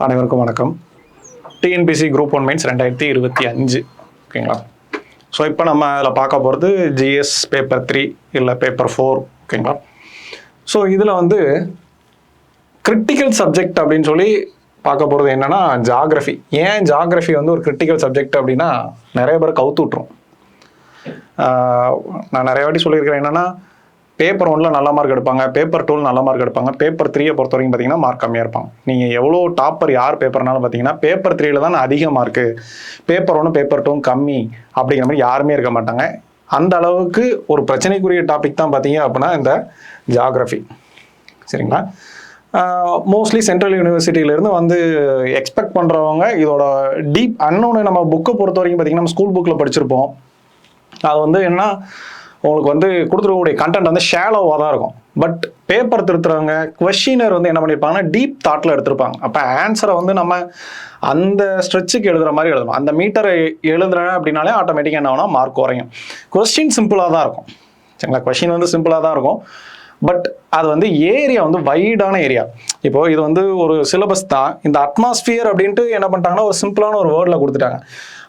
அனைவருக்கும் வணக்கம். TNPSC group 1 mains 2025 ஓகேங்களா. ஸோ இப்போ நம்ம அதில் பார்க்க போகிறது ஜிஎஸ் பேப்பர் 3 இல்லை பேப்பர் 4 ஓகேங்களா. ஸோ இதில் கிரிட்டிக்கல் சப்ஜெக்ட் அப்படின்னு சொல்லி பார்க்க போகிறது என்னென்னா ஜாகிரஃபி. ஏன் ஜாகிரஃபி ஒரு கிரிட்டிக்கல் சப்ஜெக்ட் அப்படின்னா நிறைய பேர் கவுத்து விட்ரும். நான் நிறைய வாட்டி சொல்லியிருக்கிறேன் என்னென்னா பேப்பர் 1ல் நல்ல மார்க் எடுப்பாங்க, பேப்பர் 2ல் நல்ல மார்க் எடுப்பாங்க, பேப்பர் 3 பொறுத்த வரைக்கும் பார்த்தீங்கன்னா மார்க் கம்மியாக இருப்பாங்க. நீங்கள் எவ்வளோ டாப்பர் யார் பேப்பர்னாலும் பார்த்தீங்கன்னா பேப்பர் 3ல் தான் அதிக மார்க்கு, பேப்பர் 1 பேப்பர் 2 கம்மி அப்படிங்கிற மாதிரி யாருமே இருக்க மாட்டாங்க. அந்த அளவுக்கு ஒரு பிரச்சனைக்குரிய டாபிக் தான் பார்த்தீங்க அப்படின்னா இந்த ஜாகிரஃபி. சரிங்களா. மோஸ்ட்லி சென்ட்ரல் யூனிவர்சிட்டியிலேருந்து எக்ஸ்பெக்ட் பண்ணுறவங்க இதோட டீப் அன்னொன்று நம்ம புக்கை பொறுத்த வரைக்கும் பார்த்தீங்கன்னா நம்ம ஸ்கூல் புக்கில் படிச்சிருப்போம். அது என்ன உங்களுக்கு கொடுத்துருக்கக்கூடிய கண்டென்ட் ஷேலோவாக தான் இருக்கும். பட் பேப்பர் திருத்துறவங்க கொஷினர் என்ன பண்ணியிருப்பாங்கன்னா டீப் தாட்டில் எடுத்திருப்பாங்க. அப்போ ஆன்சரை நம்ம அந்த ஸ்ட்ரெச்சுக்கு எழுதுகிற மாதிரி எழுதணும். அந்த மீட்டரை எழுதுறேன் அப்படின்னாலே ஆட்டோமேட்டிக்காக என்ன ஆகும்னா மார்க் குறையும். கொஸ்டின் சிம்பிளாக தான் இருக்கும். சரிங்களா. கொஷின் சிம்பிளாக தான் இருக்கும். பட் அது ஏரியா வைடான ஏரியா. இப்போ இது ஒரு சிலபஸ் தான். இந்த அட்மாஸ்பியர் அப்படின்ட்டு என்ன பண்ணிட்டாங்கன்னா ஒரு சிம்பிளான ஒரு வேர்டில் கொடுத்துட்டாங்க.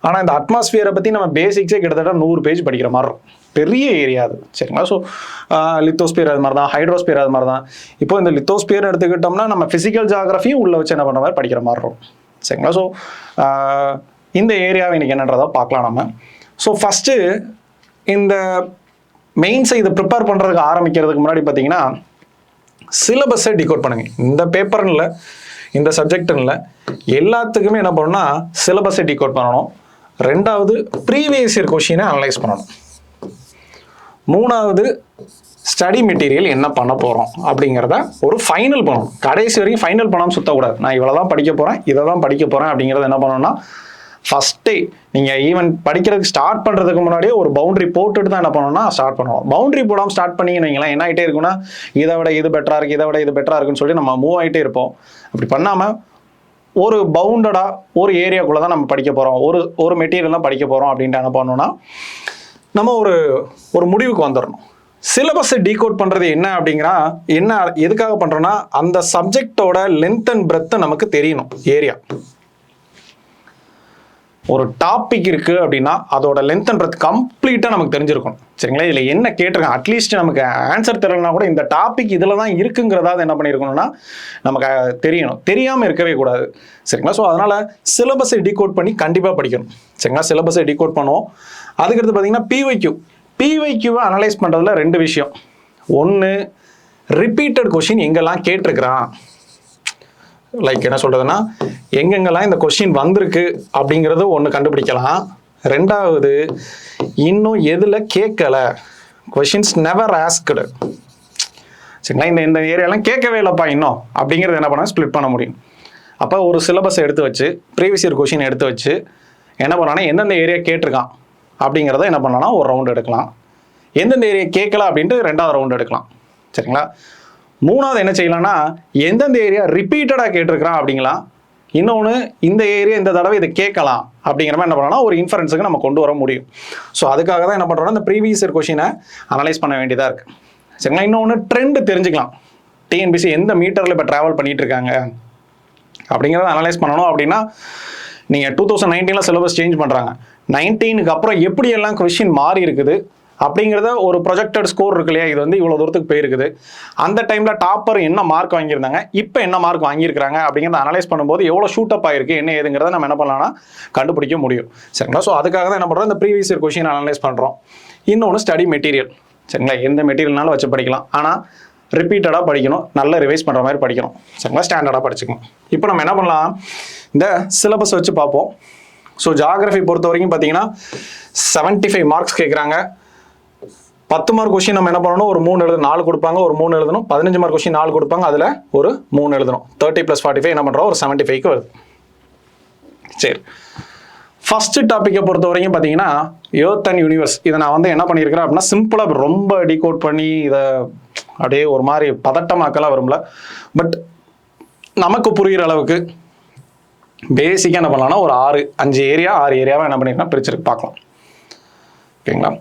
ஆனால் இந்த அட்மாஸ்பியரை பற்றி நம்ம பேசிக்ஸே கிட்டத்தட்ட 100 பேஜ் படிக்கிற மாதிரி இருக்கும். பெரிய ஏரியா அது. சரிங்களா. ஸோ லித்தோஸ்பியர் அது மாதிரி தான், ஹைட்ரோஸ்பியர் அது மாதிரி தான். இப்போ இந்த லித்தோஸ்பியர் எடுத்துக்கிட்டோம்னா நம்ம ஃபிசிக்கல் ஜியாகிரஃபியும் உள்ள வச்சு என்ன பண்ணுற மாதிரி படிக்கிற மாதிரி இருக்கும். சரிங்களா. ஸோ இந்த ஏரியாவை இன்னைக்கு என்னன்றதை பார்க்கலாம் நம்ம. ஸோ ஃபஸ்ட்டு இந்த மெயின்ஸை இதை ப்ரிப்பேர் பண்ணுறதுக்கு ஆரம்பிக்கிறதுக்கு முன்னாடி பார்த்தீங்கன்னா சிலபஸை டிகோட் பண்ணுங்க. இந்த பேப்பர்னில் இந்த சப்ஜெக்டில் எல்லாத்துக்குமே என்ன பண்ணணும்னா சிலபஸை டிகோட் பண்ணணும். ரெண்டாவது ப்ரீவியஸ் இயர் கொஷினை அனலைஸ் பண்ணணும். மூணாவது ஸ்டடி மெட்டீரியல் என்ன பண்ண போகிறோம் அப்படிங்கிறத ஒரு ஃபைனல் பண்ணணும். கடைசி வரைக்கும் ஃபைனல் பண்ணாமல் சுற்றக்கூடாது. நான் இவ்வளோ தான் படிக்க போகிறேன், இதை தான் படிக்க போகிறேன் அப்படிங்கிறத என்ன பண்ணணும்னா ஃபஸ்ட்டே நீங்கள் ஈவன் படிக்கிறதுக்கு ஸ்டார்ட் பண்ணுறதுக்கு முன்னாடியே ஒரு பவுண்டரி போட்டுட்டு தான் என்ன பண்ணணும்னா ஸ்டார்ட் பண்ணுவோம். பவுண்டரி போடாமல் ஸ்டார்ட் பண்ணிங்கன்னு வைங்களேன், என்ன ஆகிட்டே இருக்குன்னா இதை விட இது பெட்டராக இருக்குது, இதை விட இது பெட்டராக இருக்குன்னு சொல்லி நம்ம மூவ் ஆகிட்டே இருப்போம். அப்படி பண்ணாமல் ஒரு பவுண்டடாக ஒரு ஏரியாக்குள்ளே தான் நம்ம படிக்க போகிறோம், ஒரு மெட்டீரியல் தான் படிக்க போகிறோம் அப்படின்ட்டு என்ன பண்ணணும்னா நம்ம ஒரு முடிவுக்கு வந்துடணும். சிலபஸை டீகோட் பண்ணுறது என்ன எதுக்காக பண்ணுறோன்னா அந்த சப்ஜெக்டோட லென்த் அண்ட் பிரெத்தை நமக்கு தெரியணும். ஏரியா ஒரு டாபிக் இருக்குது அப்படின்னா அதோட லென்த் அண்ட் பிரெத் கம்ப்ளீட்டாக நமக்கு தெரிஞ்சிருக்கும். சரிங்களா. இதில் என்ன கேட்டிருக்கேன் அட்லீஸ்ட் நமக்கு ஆன்சர் தெரியலனா கூட இந்த டாபிக் இதில் தான் இருக்குங்கிறதா என்ன பண்ணியிருக்கணும்னா நமக்கு தெரியணும். தெரியாமல் இருக்கவே கூடாது. சரிங்களா. ஸோ அதனால் சிலபஸை டீகோட் பண்ணி கண்டிப்பாக படிக்கணும். சரிங்களா. சிலபஸை டீகோட் பண்ணுவோம். அதுக்கடுத்து பார்த்தீங்கன்னா பிஒய்க்யூவை அனலைஸ் பண்ணுறதுல 2 விஷயம். ஒன்று ரிப்பீட்டட் கொஷின் எங்கெல்லாம் கேட்டிருக்கிறான், லைக் என்ன சொல்கிறதுன்னா எங்கெங்கெல்லாம் இந்த கொஷின் வந்திருக்கு அப்படிங்கிறது ஒன்று கண்டுபிடிக்கலாம். ரெண்டாவது இன்னும் எதில் கேட்கல, கொஷின்ஸ் நெவர் ஆஸ்க்டு. சரிங்களா. இந்த ஏரியாலாம் கேட்கவே இல்லைப்பா இன்னும் அப்படிங்கிறது என்ன பண்ணால் ஸ்ப்ளிட் பண்ண முடியும். அப்போ ஒரு சிலபஸை எடுத்து வச்சு ப்ரீவியஸ் இயர் கொஷின் எடுத்து வச்சு என்ன பண்ணான்னா எந்தெந்த ஏரியா கேட்டிருக்கான் அப்படிங்கிறத என்ன பண்ணலாம்னா ஒரு ரவுண்ட் எடுக்கலாம். எந்தெந்த ஏரியா கேட்கல அப்படின்ட்டு 2வது ரவுண்ட் எடுக்கலாம். சரிங்களா. மூணாவது என்ன செய்யலாம்னா எந்தெந்த ஏரியா ரிப்பீட்டடாக கேட்டிருக்கிறான் அப்படிங்களா, இன்னொன்று இந்த ஏரியா இந்த தடவை இதை கேட்கலாம் அப்படிங்கிற மாதிரி என்ன பண்ணலாம் ஒரு இன்ஃபரன்ஸுக்கு நம்ம கொண்டு வர முடியும். ஸோ அதுக்காக தான் என்ன பண்ணுறோம்னா இந்த ப்ரீவியஸ் இயர் கொஷினை அனலைஸ் பண்ண வேண்டியதாக இருக்குது. சரிங்களா. இன்னொன்று ட்ரெண்டு தெரிஞ்சுக்கலாம். டிஎன்பிசி எந்த மீட்டரில் இப்போ ட்ராவல் பண்ணிகிட்டு இருக்காங்க அப்படிங்கிறத அனலைஸ் பண்ணணும். அப்படின்னா நீங்கள் 2019 சிலபஸ் சேஞ்ச் பண்ணுறாங்க, 19க்கு அப்புறம் எப்படியெல்லாம் கொஷின் மாறி இருக்குது அப்படிங்கிறத ஒரு ப்ரொஜெக்டட் ஸ்கோர் இருக்கு இல்லையா, இது இவ்வளோ தூரத்துக்கு போயிருக்குது, அந்த டைமில் டாப்பர் என்ன மார்க் வாங்கியிருந்தாங்க, இப்போ என்ன மார்க் வாங்கியிருக்கிறாங்க அப்படிங்கிறத அனலைஸ் பண்ணும்போது எவ்வளோ ஷூட்டப் ஆயிருக்கு என்ன ஏதுங்கிறத நம்ம என்ன பண்ணலாம்னா கண்டுபிடிக்க முடியும். சரிங்களா. ஸோ அதுக்காக தான் என்ன பண்ணுறோம் இந்த ப்ரீவியஸ் இயர் கொஷின் அனலைஸ் பண்ணுறோம். இன்னொன்று ஸ்டடி மெட்டீரியல். சரிங்களா. எந்த மெட்டீரியல்னாலும் வச்சு படிக்கலாம், ஆனால் ரிப்பீட்டடாக படிக்கணும், நல்லா ரிவைஸ் பண்ணுற மாதிரி படிக்கணும். சரிங்களா. ஸ்டாண்டர்டாக படிச்சுக்கணும். இப்போ நம்ம என்ன பண்ணலாம் இந்த சிலபஸ் வச்சு பார்ப்போம். ஸோ ஜியாகிரஃபி பொறுத்த வரைக்கும் பார்த்தீங்கன்னா 75 மார்க்ஸ் கேட்குறாங்க. 10 மார்க் கொஷின் நம்ம என்ன பண்ணணும் ஒரு 3 எழுதணும், 4 கொடுப்பாங்க, ஒரு 3 எழுதணும். 15 மார்க் கொஷின் 4 கொடுப்பாங்க, அதில் ஒரு 3 எழுதணும். 30 + 45 என்ன பண்ணுறோம் ஒரு 75க்கு வருது. சரி. ஃபஸ்ட்டு டாப்பிக்கை பொறுத்த வரைக்கும் பார்த்தீங்கன்னா எர்த் அண்ட் யூனிவர்ஸ். இதை நான் என்ன பண்ணியிருக்கிறேன் அப்படின்னா சிம்பிளாக ரொம்ப டீகோட் பண்ணி இதை அப்படியே ஒரு மாதிரி பதட்டமாக்கலாம் வரும்ல. பட் நமக்கு புரிகிற அளவுக்கு பேசிக்காக என்ன பண்ணலாம்னா ஒரு 6 ஏரியாவாக என்ன பண்ணியிருக்கேன் பிரிச்சிருக்கு பார்க்கலாம். ஓகேங்களா.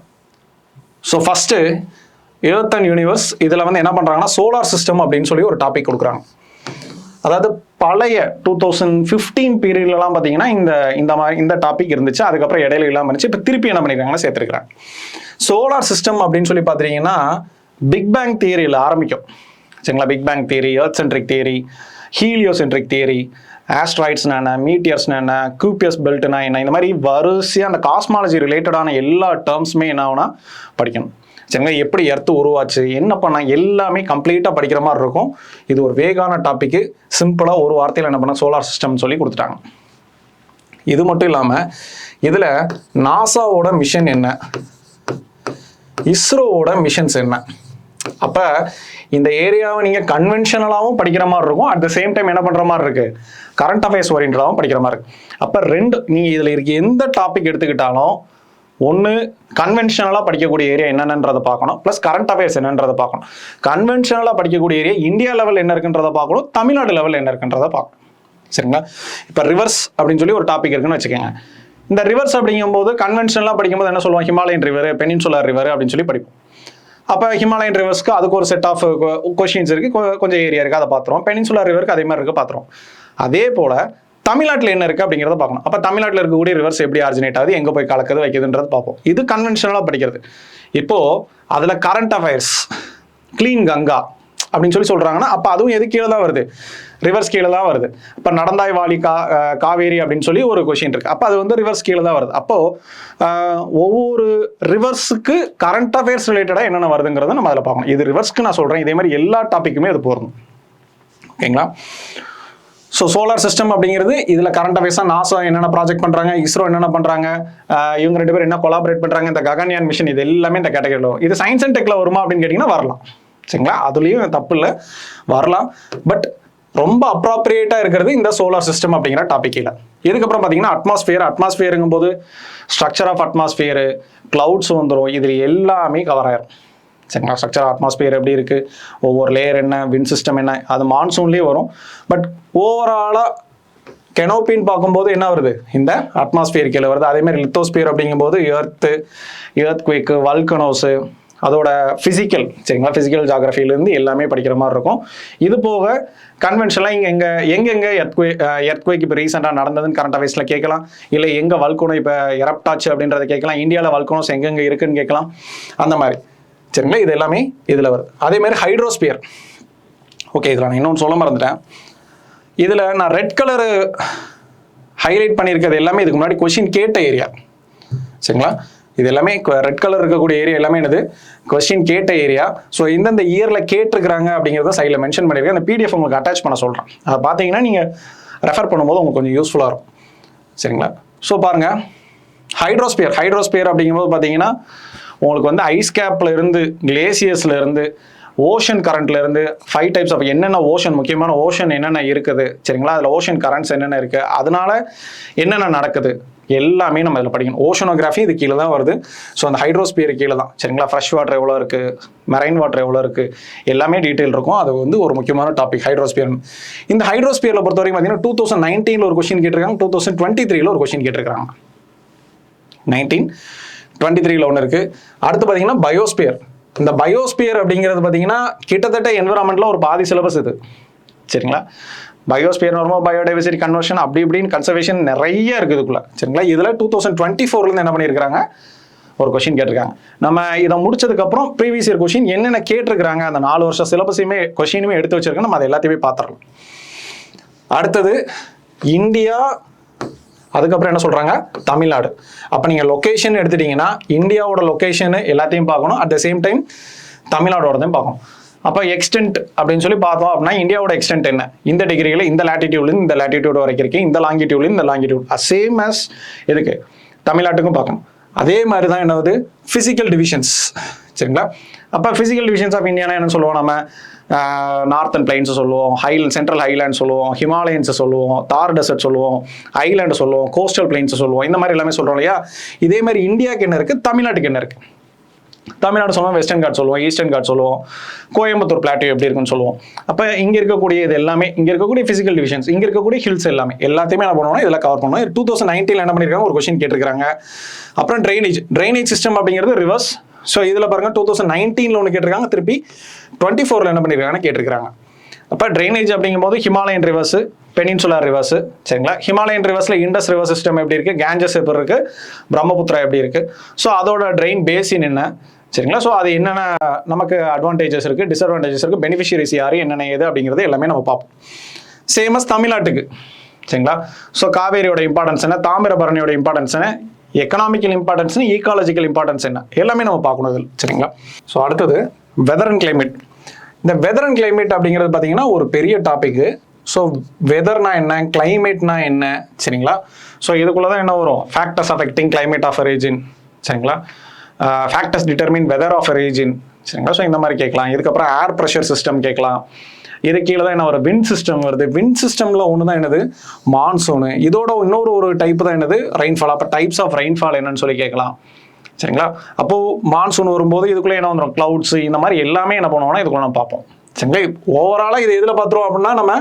So first earth and universe இதில் என்ன பண்ணுறாங்கன்னா சோலார் சிஸ்டம் அப்படின்னு சொல்லி ஒரு டாபிக் கொடுக்குறாங்க. அதாவது பழைய 2015 பீரியட்லலாம் பார்த்தீங்கன்னா இந்த டாபிக் இருந்துச்சு. அதுக்கப்புறம் இடையில இல்லாமல் இருந்துச்சு. இப்போ திருப்பி என்ன பண்ணியிருக்காங்கன்னா சேர்த்துருக்காங்க. சோலார் சிஸ்டம் அப்படின்னு சொல்லி பார்த்தீங்கன்னா பிக் பேங் தியரியில் ஆரம்பிக்கும். சரிங்களா? Big bang theory, earth centric theory, heliocentric theory, ஆஸ்ட்ராய்ட்ஸ்னா என்ன, மீட்டியர்ஸ்னா என்ன, கூப்பியஸ் பெல்ட்னா என்ன, இந்த மாதிரி வரிசையாக அந்த காஸ்மாலஜி ரிலேட்டடான எல்லா டேர்ம்ஸுமே என்ன ஆகுனா படிக்கணும். சரிங்களா? எப்படி எர்த்து உருவாச்சு, என்ன பண்ண, எல்லாமே கம்ப்ளீட்டாக படிக்கிற மாதிரி இருக்கும். இது ஒரு வேகான டாப்பிக்கு. சிம்பிளாக ஒரு வார்த்தையில் என்ன பண்ண சோலார் சிஸ்டம் சொல்லி கொடுத்துட்டாங்க. இது மட்டும் இல்லாமல் இதில் நாசாவோட மிஷன் என்ன, இஸ்ரோவோட மிஷன்ஸ் என்ன. அப்போ இந்த ஏரியாவை நீங்கள் கன்வென்ஷனலாகவும் படிக்கிற மாதிரி இருக்கும். அட் த சேம் டைம் என்ன பண்ணுற மாதிரி இருக்குது, கரண்ட் அஃபேர்ஸ் ஓரியன்டாகவும் படிக்கிற மாதிரி இருக்குது. அப்போ நீங்கள் இதில் இருக்க எந்த டாபிக் எடுத்துக்கிட்டாலும் ஒன்று கன்வென்ஷனலாக படிக்கக்கூடிய ஏரியா என்னென்னன்றதை பார்க்கணும், ப்ளஸ் கரண்ட் அஃபேர்ஸ் என்னன்றதை பார்க்கணும். கன்வென்ஷனலாக படிக்கக்கூடிய ஏரியா இந்தியா லெவல் என்ன இருக்குன்றதை பார்க்கணும், தமிழ்நாடு லெவல் என்ன இருக்குன்றதை பார்க்கணும். சரிங்களா? இப்போ ரிவர்ஸ் அப்படின்னு சொல்லி ஒரு டாபிக் இருக்குன்னு வச்சுக்கோங்க. இந்த ரிவர்ஸ் அப்படிங்கும்போது கன்வென்ஷனலாக படிக்கும்போது என்ன சொல்லுவோம், ஹிமாலயன் ரிவர், பெனின்சுலர் ரிவர் அப்படின்னு சொல்லி படிப்போம். அப்போ ஹிமாலயன் ரிவர்ஸ்க்கு அதுக்கு ஒரு செட் ஆஃப் கொஸ்டின்ஸ் இருக்குது, கொஞ்சம் ஏரியா இருக்குது, அதை பார்த்துருவோம். பெனின்சுலர் ரிவருக்கு அதே மாதிரி இருக்குது, பார்த்துருவோம். அதே போல் தமிழ்நாட்டில் என்ன இருக்குது அப்படிங்கிறத பார்க்கணும். அப்போ தமிழ்நாட்டில் இருக்கக்கூடிய ரிவர்ஸ் எப்படி ஆரிஜினேட் ஆகுது, எங்கே போய் கலக்குது வைக்குதுன்றது பார்ப்போம். இது கன்வென்ஷனலாக படிக்கிறது. இப்போது அதில் கரண்ட் அஃபேர்ஸ், கிளீன் கங்கா அப்படின்னு சொல்லி சொல்கிறாங்கன்னா அப்போ அதுவும் எது கீழே தான் வருது, ரிவர்ஸ் கீழே தான் வருது. இப்போ நடந்தாய் வாலி காவேரி அப்படின்னு சொல்லி ஒரு கொஷின் இருக்குது. அப்போ அது வந்து ரிவர்ஸ் கீழே தான் வருது. அப்போது ஒவ்வொரு ரிவர்ஸுக்கு கரண்ட் அஃபேர்ஸ் ரிலேட்டடாக என்னென்ன வருதுங்கிறத நம்ம அதில் பார்க்கணும். இது ரிவர்ஸ்க்கு நான் சொல்கிறேன், இதே மாதிரி எல்லா டாப்பிக்குமே அது போகணும். ஓகேங்களா? ஸோ சோலார் சிஸ்டம் அப்படிங்கிறது இதில் கரண்ட் அஃபேர்ஸாக நாசா என்னென்ன ப்ராஜெக்ட் பண்ணுறாங்க, இஸ்ரோ என்னென்ன பண்ணுறாங்க, இவங்க 2 பேரும் என்ன கொலாபரேட் பண்ணுறாங்க, இந்த ககன்யான் மிஷன், இது எல்லாமே இந்த கேட்டகரியில் வரும். இது சயின்ஸ் அண்ட் டெக்ல வருமா அப்படின்னு கேட்டிங்கன்னா வரலாம். சரிங்களா? அதுலேயும் தப்பு இல்லை, வரலாம். பட் ரொம்ப அப்ராப்ரியேட்டாக இருக்கிறது இந்த சோலார் சிஸ்டம் அப்படிங்கிற டாப்பிக்கில். இதுக்கப்புறம் பார்த்தீங்கன்னா அட்மாஸ்பியருங்கும் போது ஸ்ட்ரக்சர் ஆஃப் அட்மாஸ்பியரு, கிளவுட்ஸ் வந்துடும். இதில் எல்லாமே கவர் ஆயிரும். சரிங்களா? ஸ்ட்ரக்சர் அட்மாஸ்பியர் எப்படி இருக்குது, ஒவ்வொரு லேயர் என்ன, விண்ட் சிஸ்டம் என்ன, அது மான்சூன்லேயே வரும். பட் ஓவராலாக கெனோப்பின்னு பார்க்கும்போது என்ன வருது, இந்த அட்மாஸ்பியர் கீழே வருது. அதேமாதிரி லித்தோஸ்பியர் அப்படிங்கும்போது எர்த் குவேக்கு, வல்கனோஸு, அதோட ஃபிசிக்கல், சரிங்களா, ஃபிசிக்கல் ஜாகிரஃபிலேருந்து எல்லாமே படிக்கிற மாதிரி இருக்கும். இது போக கன்வென்ஷனலாக எங்கெங்கே எர்த்குவேக் இப்போ ரீசெண்டாக நடந்ததுன்னு கரண்ட் அஃபேர்ஸில் கேட்கலாம். இல்லை எங்கே வல்கனோ இப்போ எரப்டாச்சு அப்படின்றத கேட்கலாம். இந்தியாவில் வல்கனோஸ் எங்கெங்கே இருக்குன்னு கேட்கலாம். அந்த மாதிரி. சரிங்களா? இது எல்லாமே இதில் வருது. அதேமாதிரி ஹைட்ரோஸ்பியர். ஓகே, இதில் நான் இன்னொன்று சொல்ல மறந்துட்டேன். இதில் நான் ரெட் கலரு ஹைலைட் பண்ணியிருக்கிறது எல்லாமே இதுக்கு முன்னாடி கொஸ்டின் கேட்ட ஏரியா. சரிங்களா? இது எல்லாமே ரெட் கலர் இருக்கக்கூடிய ஏரியா எல்லாமே என்னது, கொஸ்டின் கேட்ட ஏரியா. ஸோ இந்தந்த இயரில் கேட்டிருக்கிறாங்க அப்படிங்கிறத சைடில் மென்ஷன் பண்ணியிருக்கேன். அந்த பிடிஎஃப் உங்களுக்கு அட்டாச் பண்ண சொல்கிறேன். அதை பார்த்தீங்கன்னா நீங்கள் ரெஃபர் பண்ணும்போது உங்களுக்கு கொஞ்சம் யூஸ்ஃபுல்லாக இருக்கும். சரிங்களா? ஸோ பாருங்கள், ஹைட்ரோஸ்பியர் அப்படிங்கும்போது பார்த்தீங்கன்னா உங்களுக்கு வந்து ஐஸ் கேப்பில் இருந்து, கிளேசியர்ஸில் இருந்து, ஓஷன் கரண்ட்ல இருந்து 5 டைப்ஸ் ஆஃப் என்னென்ன ஓஷன், முக்கியமான ஓஷன் என்னென்ன இருக்குது, சரிங்களா, அதில் ஓஷன் கரண்ட்ஸ் என்னென்ன இருக்குது, அதனால என்னென்ன நடக்குது எல்லாமே நம்ம இதில் படிக்கணும். ஓஷனோகிராஃபி இது கீழே தான் வருது. ஸோ அந்த ஹைட்ரோஸ்பியர் கீழே தான். சரிங்களா? ஃப்ரெஷ் வாட்டர் எவ்வளோ இருக்குது, மெரைன் வாட்டர் எவ்வளோ இருக்குது, எல்லாமே டீட்டெயில் இருக்கும். அது வந்து ஒரு முக்கியமான டாபிக் ஹைட்ரோஸ்பியர். இந்த ஹைட்ரோஸ்பியரில் பொறுத்த வரைக்கும் பார்த்தீங்கன்னா 2019 ஒரு கொஸ்டின் கேட்டிருக்காங்க, 2023 ஒரு கொஸ்டின் கேட்டிருக்காங்க. 1923 ஒன்று இருக்குது. அடுத்து பார்த்தீங்கன்னா பயோஸ்பியர். இந்த பயோஸ்பியர் அப்படிங்கிறது பார்த்தீங்கன்னா கிட்டத்தட்ட என்விரான்மெண்ட்டில் ஒரு பாதி சிலபஸ் இது. சரிங்களா? பயோஸ்பியர் வரும்போது பயோடைவர்சிட்டி, கன்வர்ஷன், அப்படி இப்படின்னு கன்சர்வேஷன் நிறைய இருக்குது இதுக்குள்ள. சரிங்களா? இதில் 2024 என்ன பண்ணியிருக்காங்க, ஒரு கொஸ்டின் கேட்டிருக்காங்க. நம்ம இதை முடிச்சதுக்கப்புறம் ப்ரீவியஸ் இயர் கொஸ்டின் என்னென்ன கேட்டிருக்காங்க, அந்த 4 வருஷம் சிலபஸையுமே கொஸ்டினுமே எடுத்து வச்சிருக்கேன். நம்ம அதை எல்லாத்தையுமே பார்த்துடலாம். அடுத்தது இந்தியா, அதுக்கப்புறம் என்ன சொல்கிறாங்க, தமிழ்நாடு. அப்போ நீங்கள் லொக்கேஷன் எடுத்துட்டிங்கன்னா இந்தியாவோட லொக்கேஷனு எல்லாத்தையும் பார்க்கணும். அட் த சேம் டைம் தமிழ்நாடோடதையும் பார்க்கணும். அப்போ எக்ஸ்டென்ட் அப்படின்னு சொல்லி பார்த்தோம் அப்படின்னா இந்தியாவோட எக்ஸ்டென்ட் என்ன, இந்த டிகிரியில் இந்த லேட்டிடியூட்லேருந்து இந்த லேட்டிடியூட் வரைக்கும் இருக்குது, இந்த லாங்கிடியூட்லேருந்து இந்த லாங்கிடியூட், சேம் ஆஸ் எதுக்கு தமிழ்நாட்டுக்கும் பார்க்கணும். அதே மாதிரி தான் என்னது ஃபிசிக்கல் டிவிஷன்ஸ். சரிங்களா? அப்போ ஃபிசிக்கல் டிவிஷன்ஸ் ஆஃப் இந்தியானா என்ன சொல்லுவோம், நம்ம நார்த்தன் பிளைன்ஸ் சொல்லுவோம், சென்ட்ரல் ஹைலேண்ட் சொல்லுவோம், ஹிமாலயன்ஸ் சொல்லுவோம், தார் டெசர்ட் சொல்லுவோம், ஐலாண்டு சொல்லுவோம், கோஸ்டல் பிளைன்ஸ் சொல்லுவோம். இந்த மாதிரி எல்லாமே சொல்கிறோம் இல்லையா? இதே மாதிரி இந்தியாவுக்கு என்ன இருக்குது, தமிழ்நாட்டுக்கு என்ன இருக்குது. தமிழ்நாடு சொல்லுவோம், வெஸ்டர்ன் காட் சொல்லுவோம், ஈஸ்டர்ன் காட் சொல்லுவோம், கோயம்புத்தூர் பிளாட்டியூ எப்படி இருக்குன்னு சொல்லுவோம். அப்போ இங்கே இருக்கக்கூடிய இது எல்லாமே, இங்கே இருக்கக்கூடிய ஃபிசிக்கல் டிவிஷன்ஸ், இங்கே இருக்கக்கூடிய ஹில்ஸ் எல்லாத்தையுமே என்ன பண்ணுவோம்னா இதில் கவர் பண்ணுவோம். 2019 என்ன பண்ணியிருக்காங்க, ஒரு கொஸ்டின் கேட்டிருக்காங்க. அப்புறம் ட்ரைனேஜ் சிஸ்டம் அப்படிங்கிறது ரிவர்ஸ். ஸோ இதில் பாருங்கள் 2019 ஒன்று கேட்டிருக்காங்க, திருப்பி 24 என்ன பண்ணியிருக்காங்கன்னு கேட்டிருக்காங்க. அப்போ ட்ரைனேஜ் அப்படிங்கும்போது ஹிமாலயன் ரிவர்ஸு, பெனின்சுலர் ரிவர்ஸு, சரிங்களா? ஹிமாலயன் ரிவர்ஸில் இண்டஸ் ரிவர் சிஸ்டம் எப்படி இருக்குது, கேஞ்சஸ் எப்படி இருக்குது, பிரம்மபுத்திரா எப்படி இருக்குது, ஸோ அதோட ட்ரெயின் பேசின் என்ன, சரிங்களா? ஸோ அது என்னென்ன நமக்கு அட்வான்டேஜஸ் இருக்குது, டிஸ்அட்வான்டேஜஸ் இருக்குது, பெனிஃபிஷியரிஸ் யார், என்னென்ன ஏது அப்படிங்கிறது எல்லாமே நம்ம பார்ப்போம். சேமஸ் தமிழ்நாட்டுக்கு, சரிங்களா? ஸோ காவேரியோட இம்பார்ட்டன்ஸ் என்ன, தாமிரபரணியோட இம்பார்ட்டன்ஸ் என்ன, எக்கனாமிக்கல் இம்பார்ட்டன்ஸ், ஈக்காலஜிக்கல் இம்பார்ட்டன்ஸ் என்ன, எல்லாமே நம்ம பார்க்கணும் இதில், சரிங்களா? ஸோ அடுத்தது வெதர் அண்ட் கிளைமேட். இந்த வெதர் அண்ட் கிளைமேட் அப்படிங்கிறது பார்த்தீங்கன்னா ஒரு பெரிய டாபிக். ஸோ வெதர்னா என்ன, கிளைமேட்னா என்ன, சரிங்களா? ஸோ இதுக்குள்ள தான் என்ன வரும், factors affecting climate of a region, சரிங்களா? Factors determine weather of a region, சரிங்களா? ஸோ இந்த மாதிரி கேட்கலாம். இதுக்கப்புறம் ஏர் ப்ரெஷர் சிஸ்டம் கேட்கலாம். இது கீழே தான் என்ன வரும், விண்ட் சிஸ்டம் வருது. விண்ட் சிஸ்டமில் ஒன்று தான் என்னது, மான்சூனு. இதோட இன்னொரு டைப் தான் என்னது, ரெயின்ஃபால். அப்போ டைப்ஸ் ஆஃப் ரெயின்ஃபால் என்னன்னு சொல்லி கேட்கலாம், சரிங்களா? அப்போது மான்சூன் வரும்போது இதுக்குள்ளே என்ன வந்துடும், கிளவுட்ஸ், இந்த மாதிரி எல்லாமே என்ன பண்ணுவோம்னா இதுக்குள்ள நம்ம பார்ப்போம், சரிங்களா? ஓவராலாக இது எதில் பார்த்துருவோம் அப்படின்னா நம்ம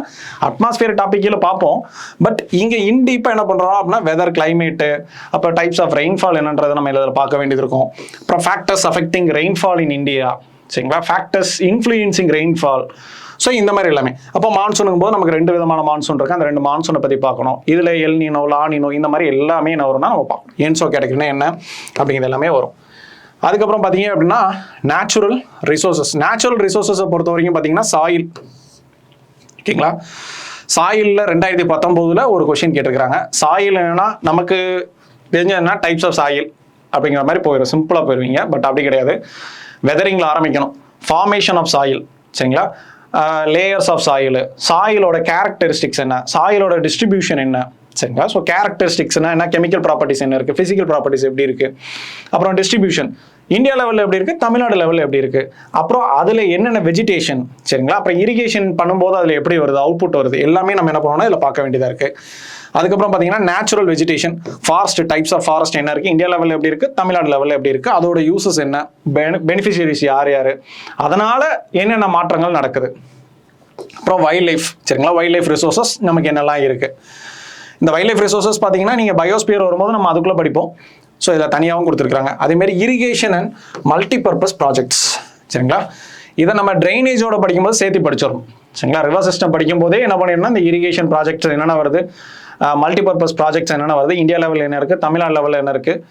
அட்மாஸ்பியர் டாப்பிக்கில் பார்ப்போம். பட் இங்கே இன்டீப்பாக என்ன பண்ணுறோம் அப்படின்னா வெதர், கிளைமேட்டு, அப்புறம் டைப்ஸ் ஆஃப் ரெயின்ஃபால் என்னன்றதை நம்ம இதில் பார்க்க வேண்டியது இருக்கும். அப்புறம் ஃபேக்டர்ஸ் அஃபெக்டிங் ரெயின்ஃபால் இன் இந்தியா, சரிங்களா? ஃபேக்டர்ஸ் இன்ஃப்ளூயன்சிங் ரெயின்ஃபால், ஸோ இந்த மாதிரி எல்லாமே. அப்போ மான்சூனுக்கும் போது நமக்கு 2 விதமான மான்சூன் இருக்குது. அந்த 2 மான்சூனை பற்றி பார்க்கணும். இதில் எல் நீனோ, லா நீனோ, இந்த மாதிரி எல்லாமே என்ன வரும்னா நம்ம பார்க்கணும். ஏன்சோ கேட்டகரினா என்ன அப்படிங்கிறது எல்லாமே வரும். அதுக்கப்புறம் பார்த்தீங்க அப்படின்னா நேச்சுரல் ரிசோர்ஸஸ். நேச்சுரல் ரிசோர்ஸஸை பொறுத்த வரைக்கும் பார்த்தீங்கன்னா சாயில், ஓகேங்களா? சாயிலில் 2019 ஒரு கொஸ்டின் கேட்டிருக்கிறாங்க. சாயில் என்னன்னா நமக்கு தெரிஞ்சதுன்னா டைப்ஸ் ஆஃப் சாயில் அப்படிங்கிற மாதிரி போயிடும், சிம்பிளாக போயிடுவீங்க. பட் அப்படி கிடையாது. வெதரிங்கில் ஆரம்பிக்கணும். ஃபார்மேஷன் ஆஃப் சாயில், சரிங்களா? லேயர்ஸ் ஆஃப் சாயில், சாயிலோட கேரக்டரிஸ்டிக்ஸ் என்ன, சாயிலோட டிஸ்ட்ரிபியூஷன் என்ன, சரிங்களா? ஸோ கேரக்டரிஸ்டிக்ஸ்னா என்ன, கெமிக்கல் ப்ராப்பர்ட்டிஸ் என்ன இருக்குது, ஃபிசிக்கல் ப்ராப்பர்ட்டிஸ் எப்படி இருக்குது, அப்புறம் டிஸ்ட்ரிபியூஷன் இந்தியா லெவலில் எப்படி இருக்குது, தமிழ்நாடு லெவலில் எப்படி இருக்குது, அப்புறம் அதில் என்னென்ன வெஜிடேஷன், சரிங்களா? அப்புறம் இரிகேஷன் பண்ணும்போது அதில் எப்படி வருது, அவுட்புட் வருது, எல்லாமே நம்ம என்ன பண்ணணும்னா இதில் பார்க்க வேண்டியதாக இருக்குது. அதுக்கப்புறம் பார்த்தீங்கன்னா natural vegetation, forest, types of forest என்ன இருக்குது, இந்தியா லெவலில் எப்படி இருக்குது, தமிழ்நாடு லெவலில் எப்படி இருக்குது, அதோட யூசஸ் என்ன, பெனிஃபிஷியரிஸ் யார் யார், அதனால் என்னென்ன மாற்றங்கள் நடக்குது. அப்புறம் வைல்ட் லைஃப், சரிங்களா? வைல்ட் லைஃப் ரிசோர்ஸஸ் நமக்கு என்னெல்லாம் இருக்குது. இந்த வைல்ட் லைஃப் ரிசோர்ஸஸ் பார்த்தீங்கன்னா நீங்கள் பயோஸ்பியர் வரும்போது நம்ம அதுக்குள்ளே படிப்போம். ஸோ இதில் தனியாகவும் கொடுத்துருக்காங்க. அதேமாதிரி இரிகேஷன் அண்ட் மல்டிபர்பஸ் ப்ராஜெக்ட்ஸ், சரிங்களா? இதை நம்ம ட்ரைனேஜோட படிக்கும்போது சேர்த்து படிச்சிடணும், சரிங்களா? ரிவர் சிஸ்டம் படிக்கும் போதே என்ன பண்ணிடணும், இந்த இரிகேஷன் ப்ராஜெக்ட்ஸ் என்னென்ன வருது, மல்டிபர்பஸ் ப்ராஜெக்ட்ஸ் என்னென்ன வருது, இந்தியா லெவலில் என்ன இருக்குது, தமிழ்நாடு லெவலில் என்ன இருக்குது.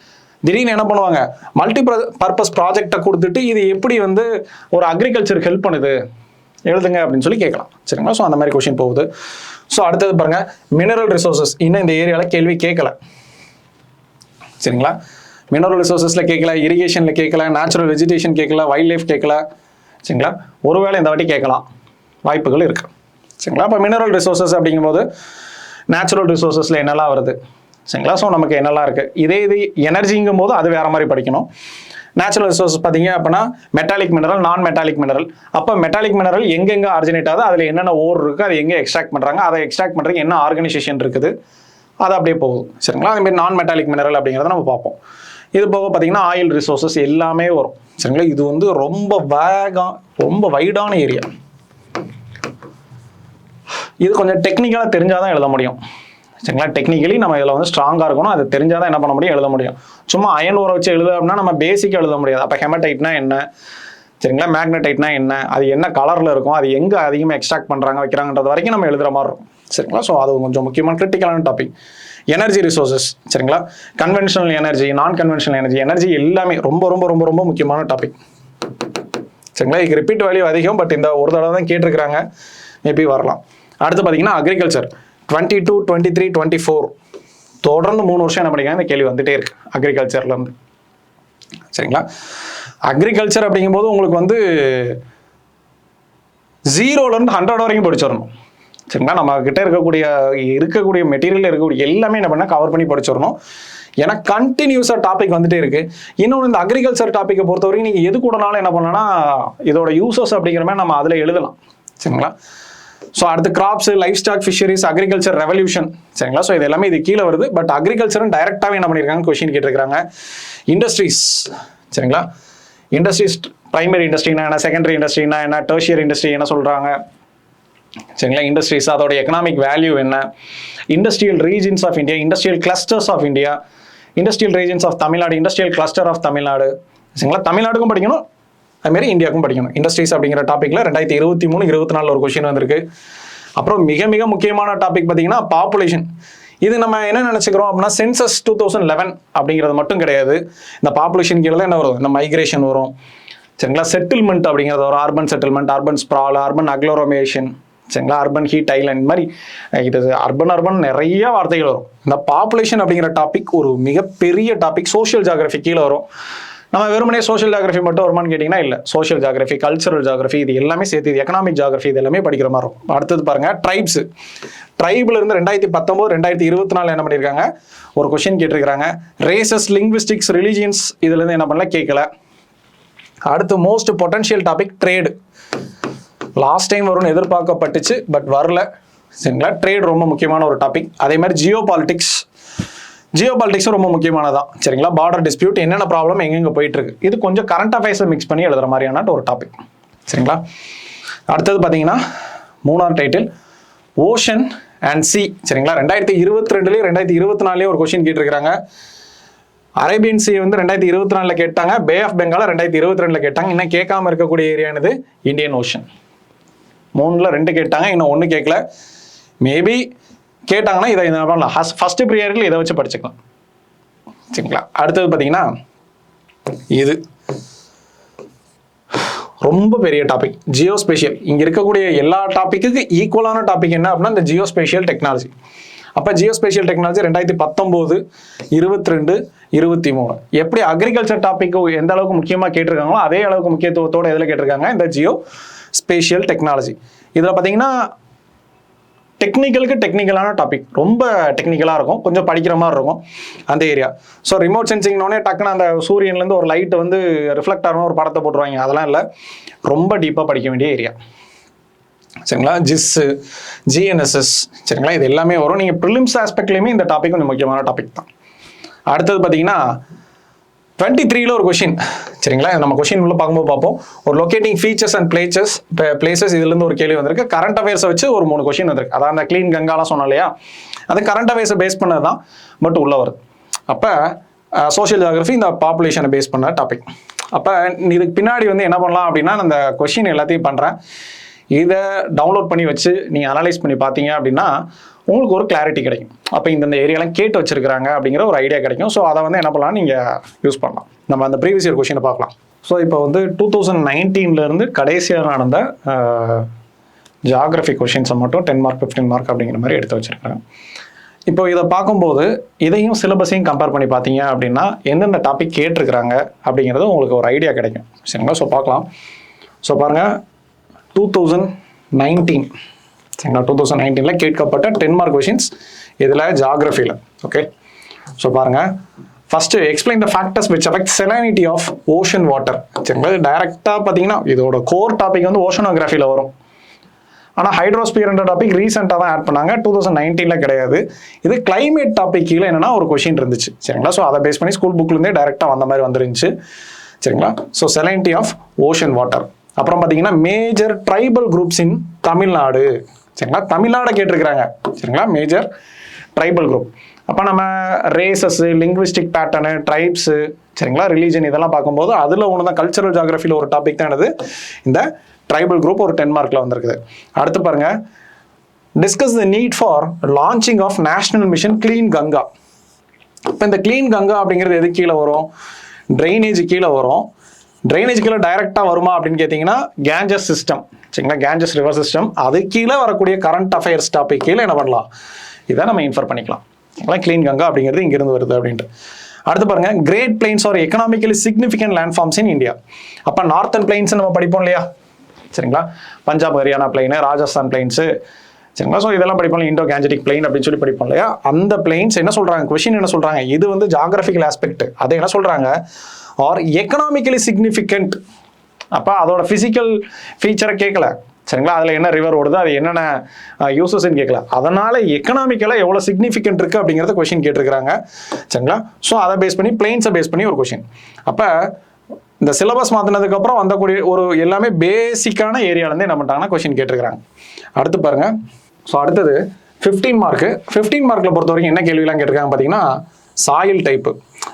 திடீர்னு என்ன பண்ணுவாங்க, மல்டிபர்பஸ் ப்ராஜெக்டை கொடுத்துட்டு இது எப்படி வந்து ஒரு அக்ரிகல்ச்சருக்கு ஹெல்ப் பண்ணுது எழுதுங்க அப்படின்னு சொல்லி கேட்கலாம், சரிங்களா? ஸோ அந்த மாதிரி கொஸ்டின் போகுது. ஸோ அடுத்தது பாருங்க, மினரல் ரிசோர்ஸஸ். இன்னும் இந்த ஏரியாவில் கேள்வி கேட்கல, சரிங்களா? மினரல் ரிசோர்ஸஸில் கேட்கல, இரிகேஷனில் கேட்கல, நேச்சுரல் வெஜிடேஷன் கேட்கல, வைல்ட் லைஃப் கேட்கல, சரிங்களா? ஒருவேளை இந்த வாட்டி கேட்கலாம், வாய்ப்புகள் இருக்குது, சரிங்களா? அப்போ மினரல் ரிசோர்ஸஸ் அப்படிங்கும்போது நேச்சுரல் ரிசோர்ஸஸில் என்னெல்லாம் வருது, சரிங்களா? ஸோ நமக்கு என்னெல்லாம் இருக்குது. இது எனர்ஜிங்கும் போது அது வேறு மாதிரி படிக்கணும். நேச்சுரல் ரிசோர்ஸஸ் பார்த்தீங்க அப்படின்னா மெட்டாலிக் மினரல், நான் மெட்டாலிக் மினரல். அப்போ மெட்டாலிக் மினரல் எங்கெங்கே ஆரிஜினேட் ஆகுது, அதில் என்னென்ன ஓர் இருக்குது, அது எங்கே எக்ஸ்ட்ராக்ட் பண்ணுறாங்க, அதை எக்ஸ்ட்ராக்ட் பண்ணுறதுக்கு என்ன ஆர்கனைசேஷன் இருக்குது, அது அப்படியே போகுது, சரிங்களா? அதேமாதிரி நான் மெட்டாலிக் மினரல் அப்படிங்கிறத நம்ம பார்ப்போம். இது போக பார்த்தீங்கன்னா ஆயில் ரிசோர்ஸஸ் எல்லாமே வரும், சரிங்களா? இது வந்து ரொம்ப வைடான ஏரியா. இது கொஞ்சம் டெக்னிக்கலாக தெரிஞ்சால் தான் எழுத முடியும், சரிங்களா? டெக்னிக்கலி நம்ம இதில் வந்து ஸ்ட்ராங்காக இருக்கணும். அது தெரிஞ்சால் தான் என்ன பண்ண முடியும், எழுத முடியும். சும்மா அயன் ஊற வச்சு எழுத அப்படின்னா நம்ம பேசிக்காக எழுத முடியாது. அப்போ ஹெமடைட்னா என்ன, சரிங்களா? மேக்னடைட்னா என்ன, அது என்ன கலரில் இருக்கும், அது எங்கே அதிகமாக எக்ஸ்ட்ராக்ட் பண்ணுறாங்க வைக்கிறாங்கன்றது வரைக்கும் நம்ம எழுதுகிற மாதிரி இருக்கும், சரிங்களா? ஸோ அது கொஞ்சம் முக்கியமான கிரிட்டிக்கலான டாபிக். எனர்ஜி ரிசோர்ஸஸ், சரிங்களா? கன்வென்ஷனல் எனர்ஜி, நான் கன்வென்ஷனல் எனர்ஜி எல்லாமே ரொம்ப ரொம்ப ரொம்ப ரொம்ப முக்கியமான டாபிக், சரிங்களா? இதுக்கு ரிப்பீட் வேல்யூ அதிகம். பட் இந்த ஒரு தடவை தான் கேட்டிருக்கிறாங்க, மேபி வரலாம். அடுத்து பார்த்தீங்கன்னா அக்ரிகல்ச்சர் 22, 23, 24 தொடர்ந்து 3 வருஷம் என்ன படிக்கிறாங்க, இந்த கேள்வி வந்துட்டே இருக்கு அக்ரிகல்ச்சர்லேருந்து, சரிங்களா? அக்ரிகல்ச்சர் அப்படிங்கும்போது உங்களுக்கு வந்து 0லேருந்து 100 வரைக்கும் படிச்சிடணும், சரிங்களா? நம்ம கிட்ட இருக்கக்கூடிய மெட்டீரியல் இருக்கக்கூடிய எல்லாமே என்ன பண்ணால் கவர் பண்ணி படிச்சிடணும். ஏன்னா கண்டினியூஸாக டாபிக் வந்துட்டே இருக்கு. இன்னொன்று இந்த அக்ரிகல்ச்சர் டாப்பிக்கை பொறுத்த வரைக்கும் நீங்கள் எது கூடனாலும் என்ன பண்ணலாம்னா இதோட யூசஸ் அப்படிங்கிற மாதிரி நம்ம அதில் எழுதலாம், சரிங்களா? ஸோ அடுத்து crops, livestock, fisheries, agriculture revolution, சரிங்களா? ஸோ இது எல்லாமே இது கீழே வருது. பட் அக்ரிகல்ச்சரும் டைரெக்டாகவே என்ன பண்ணியிருக்காங்க, கொஸ்டின் கேட்டிருக்காங்க. இண்டஸ்ட்ரீஸ், சரிங்களா? இண்டஸ்ட்ரீஸ், பிரைமரி இண்டஸ்ட்ரினா என்ன, செகண்டரி இண்டஸ்ட்ரினா என்ன, டெர்ஷியரி இண்டஸ்ட்ரி என்ன சொல்கிறாங்க, சரிங்களா? இண்டஸ்ட்ரீஸ் அதோட எக்கனாமிக் வேல்யூ என்ன, industrial regions of India, industrial clusters of India, industrial regions of Tamil Nadu, industrial cluster of Tamil Nadu, சரிங்களா? தமிழ்நாடுக்கும் படிக்கணும், அதுமாரி இந்தியாவுக்கும் படிக்கணும். இண்டஸ்ட்ரீஸ் அப்படிங்கிற டாப்பிக்கில் 2023-24 ஒரு கொஷின் வந்திருக்கு. அப்புறம் மிக மிக முக்கியமான டாபிக் பார்த்தீங்கன்னா பாப்புலேஷன். இது நம்ம என்ன நினச்சிக்கிறோம் அப்படின்னா சென்சஸ் 2011 அப்படிங்கிறது மட்டும் கிடையாது. இந்த பாப்புலேஷன் கீழே தான் என்ன வரும், இந்த மைக்ரேஷன் வரும், சரிங்களா, செட்டில்மெண்ட் அப்படிங்கிறது வரும், urban settlement, urban sprawl, urban அக்ளோரமேஷன், சரிங்களா, அர்பன் ஹீட் ஐலண்ட், இந்த மாதிரி இது அர்பன் நிறைய வார்த்தைகள் வரும். இந்த பாப்புலேஷன் அப்படிங்கிற டாபிக் ஒரு மிகப்பெரிய டாபிக், சோஷியல் ஜியாகிரபி கீழே வரும். நம்ம வெறுமனே சோஷியல் ஜியாகிரபி மட்டும் வருமானு கேட்டிங்கன்னா இல்லை, சோஷியல் ஜியாகிரபி, கல்ச்சரல் ஜியாகிரபி, இது எல்லாமே சேர்த்து, இது எக்கனாமிக் ஜியாகிரபி, இது எல்லாமே படிக்கிற மாதிரி இருக்கும். அடுத்தது பாருங்க ட்ரைப்ஸ். ட்ரைபில் இருந்து 2019-2024 என்ன பண்ணியிருக்காங்க, ஒரு கொஸ்டின் கேட்டிருக்காங்க. ரேசஸ், லிங்குவிஸ்டிக்ஸ், ரிலீஜியன்ஸ், இதுலேருந்து என்ன பண்ணல கேட்கல. அடுத்து most potential topic trade. Last time வரும்னு எதிர்பார்க்கப்பட்டுச்சு, பட் வரல, சரிங்களா. ட்ரேட் ரொம்ப முக்கியமான ஒரு டாபிக். அதே மாதிரி ஜியோ பாலிட்டிக்ஸும் ரொம்ப முக்கியமானதான், சரிங்களா. பார்டர் டிஸ்பியூட், என்னென்ன ப்ராப்ளம் எங்கெங்கே போயிட்டு இருக்கு, இது கொஞ்சம் கரண்ட் அஃபேர்ஸை மிக்ஸ் பண்ணி எழுதுற மாதிரியான ஒரு டாபிக், சரிங்களா. அடுத்தது பார்த்தீங்கன்னா 3ஆம் டைட்டில் ஓஷன் அண்ட் சி, சரிங்களா. 2022 2024 ஒரு கொஸ்டின் கேட்டிருக்காங்க. அரேபியன் சி வந்து 2024 கேட்டாங்க, பே ஆஃப் பெங்கால 2022 கேட்டாங்க. இன்னும் கேட்காம இருக்கக்கூடிய ஏரியானது இந்தியன் ஓஷன். 3ல் 2 கேட்டாங்க, இன்னும் 1 கேட்கல. மேபி கேட்டாங்கன்னா இதை என்ன பண்ணலாம், ஃபர்ஸ்ட் ப்ரியாரிட்டியில் இதை வச்சு படிச்சுக்கலாம், சரிங்களா. அடுத்தது பார்த்தீங்கன்னா இது ரொம்ப பெரிய டாபிக், ஜியோஸ்பேஷியல். இங்கே இருக்கக்கூடிய எல்லா டாப்பிக்கு ஈக்குவலான டாபிக் என்ன அப்படின்னா இந்த ஜியோஸ்பேஷியல் டெக்னாலஜி. அப்போ ஜியோஸ்பேஷியல் டெக்னாலஜி 2019, 22, 23 எப்படி அக்ரிகல்ச்சர் டாபிக் எந்த அளவுக்கு முக்கியமாக கேட்டிருக்காங்களோ அதே அளவுக்கு முக்கியத்துவத்தோடு எதில் கேட்டிருக்காங்க, இந்த ஜியோ ஸ்பேஷியல் டெக்னாலஜி. இதில் பார்த்தீங்கன்னா டெக்னிக்கலான டாபிக், ரொம்ப டெக்னிக்கலாக இருக்கும், கொஞ்சம் படிக்கிற மாதிரி இருக்கும் அந்த ஏரியா. ஸோ ரிமோட் சென்சிங்னோடனே டக்குன்னு அந்த சூரியன்லேருந்து ஒரு லைட் வந்து ரிஃப்ளெக்ட் ஆகணும் ஒரு படத்தை போட்டுருவாங்க, அதெல்லாம் இல்லை, ரொம்ப டீப்பாக படிக்க வேண்டிய ஏரியா, சரிங்களா. ஜிஸ்ஸு, ஜிஎன்எஸ்எஸ், சரிங்களா, இது எல்லாமே வரும். நீங்கள் ப்ரிலிம்ஸ் ஆஸ்பெக்ட்லேயுமே இந்த டாபிக் கொஞ்சம் முக்கியமான டாபிக் தான். அடுத்தது பார்த்தீங்கன்னா 23ல் ஒரு கொஷின், சரிங்களா. நம்ம கொஷின் உள்ள பார்க்கும்போது பார்ப்போம். ஒரு லொக்கேட்டிங் ஃபீச்சர்ஸ் அண்ட் பிளேசஸ் இதுலேருந்து ஒரு கேள்வி வந்திருக்கு. கரண்ட் அஃபேர்ஸை வச்சு ஒரு 3 கொஷின் வந்திருக்கு. அதான் அந்த க்ளீன் கங்காலாம் சொன்னோம் இல்லையா, அது கரண்ட் அஃபேர்ஸை பேஸ் பண்ணது தான், பட் உள்ள வருது. அப்போ சோஷியல் ஜியாகிரபி இந்த பாப்புலேஷனை பேஸ் பண்ண டாபிக். அப்போ இதுக்கு பின்னாடி வந்து என்ன பண்ணலாம் அப்படின்னா, அந்த கொஷின் எல்லாத்தையும் பண்ணுறேன், இதை டவுன்லோட் பண்ணி வச்சு நீங்கள் அனலைஸ் பண்ணி பார்த்தீங்க அப்படின்னா உங்களுக்கு ஒரு கிளாரிட்டி கிடைக்கும். அப்போ இந்த ஏரியாலாம் கேட்டு வச்சிருக்காங்க அப்படிங்கிற ஒரு ஐடியா கிடைக்கும். ஸோ அதை வந்து என்ன பண்ணலாம், நீங்கள் யூஸ் பண்ணலாம். நம்ம அந்த ப்ரீவியஸ் இயர் கொஷினை பார்க்கலாம். ஸோ இப்போ வந்து 2019 கடைசியாக நடந்த ஜியாகிரபி கொஷின்ஸை மட்டும் 10 மார்க் 15 மார்க் அப்படிங்கிற மாதிரி எடுத்து வச்சிருக்காங்க. இப்போ இதை பார்க்கும்போது இதையும் சிலபஸையும் கம்பேர் பண்ணி பார்த்தீங்க அப்படின்னா எந்தெந்த டாபிக் கேட்டிருக்கிறாங்க அப்படிங்கிறது உங்களுக்கு ஒரு ஐடியா கிடைக்கும், சரிங்களா. ஸோ பார்க்கலாம். ஸோ பாருங்கள் 2019, சரிங்களா, 2019 கேட்கப்பட்ட 10 மார்க் கொஷின்ஸ் இதில் ஜியாகிரபியில். ஓகே, ஸோ பாருங்கள். First explain the factors which affect salinity of ocean water, சரிங்களா. டைரெக்டாக பார்த்தீங்கன்னா இதோட கோர் டாபிக் வந்து ஓஷனோகிராஃபியில் வரும். ஆனால் ஹைட்ரோஸ்பியர்ன்ற டாபிக் ரீசெண்டாக தான் ஆட் பண்ணாங்க, 2019 கிடையாது. இது கிளைமேட் டாபிக் கீழே என்னன்னா ஒரு கொஷின் இருந்துச்சு, சரிங்களா. ஸோ அதை பேஸ் பண்ணி ஸ்கூல் புக்லேருந்தே டைரெக்டாக வந்த மாதிரி வந்துருந்துச்சு, சரிங்களா. So salinity of ocean water. அப்புறம் பார்த்தீங்கன்னா major tribal groups in Tamil Nadu, சரிங்களா. தமிழ்நாடு கேட்டிருக்கிறாங்க, சரிங்களா, மேஜர் ட்ரைபல் குரூப். அப்போ நம்ம ரேசஸ், லிங்குவிஸ்டிக் பேட்டர்னு, ட்ரைப்ஸு, சரிங்களா, ரிலீஜன், இதெல்லாம் பார்க்கும்போது அதில் ஒன்று தான் கல்ச்சரல் ஜியாகிரபியில் ஒரு டாபிக் தான் என்னது, இந்த ட்ரைபல் குரூப் ஒரு 10 மார்க்கில் வந்திருக்குது. அடுத்து பாருங்க, discuss the need for launching of national mission clean Ganga. இப்போ இந்த கிளீன் கங்கா அப்படிங்கிறது எது கீழே வரும், ட்ரைனேஜ் கீழே வரும். ட்ரைனேஜ் கீழே டைரெக்டாக வருமா அப்படின்னு கேட்டிங்கன்னா கேஞ்சஸ் சிஸ்டம், சரிங்களா, கேஞ்சஸ் ரிவர் சிஸ்டம், அது கீழே வரக்கூடிய கரண்ட் அஃபேர்ஸ் டாபிக் கீழே என்ன பண்ணலாம், இதை நம்ம இன்ஃபர் பண்ணிக்கலாம், சரிங்களா. கிளீன் கங்கா அப்படிங்கிறது இங்கிருந்து வருது அப்படின்ட்டு. அடுத்து பாருங்க, great plains are economically significant landforms in India. அப்போ நார்த்தன் பிளைன்ஸ் நம்ம படிப்போம் இல்லையா, சரிங்களா, பஞ்சாப் ஹரியானா பிளைனு, ராஜஸ்தான் பிளைன்ஸு, சரிங்களா. ஸோ இதெல்லாம் படிப்போம், இண்டோ கேஞ்சடிக் பிளைன் அப்படின்னு சொல்லி படிப்போம் இல்லையா. அந்த பிளைன்ஸ் என்ன சொல்கிறாங்க, கொஷின் என்ன சொல்கிறாங்க, இது வந்து ஜியாகிரபிக்கல் ஆஸ்பெக்ட், அதை என்ன சொல்கிறாங்க, ஆர் எக்கனாமிக்கலி சிக்னிஃபிகண்ட். அப்போ அதோட ஃபிசிக்கல் ஃபீச்சரை கேட்கல, சரிங்களா, அதில் என்ன ரிவர் ஓடுது, அது என்னென்ன யூசஸ்ன்னு கேட்கல, அதனால் எக்கனாமிக்கலாக எவ்வளோ சிக்னிஃபிகண்ட் இருக்குது அப்படிங்கிறத கொஷின் கேட்டிருக்கிறாங்க, சரிங்களா. ஸோ அதை பேஸ் பண்ணி பிளைன்ஸை பேஸ் பண்ணி ஒரு கொஷின். அப்போ இந்த சிலபஸ் மாற்றினதுக்கப்புறம் வந்தக்கூடிய ஒரு எல்லாமே பேசிக்கான ஏரியாவிலேருந்து என்ன பண்ணிட்டாங்கன்னா கொஷின் கேட்டிருக்கிறாங்க. அடுத்து பாருங்கள். ஸோ அடுத்தது 15 மார்க்கு. 15 மார்க்கில் பொறுத்த வரைக்கும் என்ன கேள்விலாம் கேட்டிருக்காங்க பார்த்தீங்கன்னா, சாயில் டைப்பு.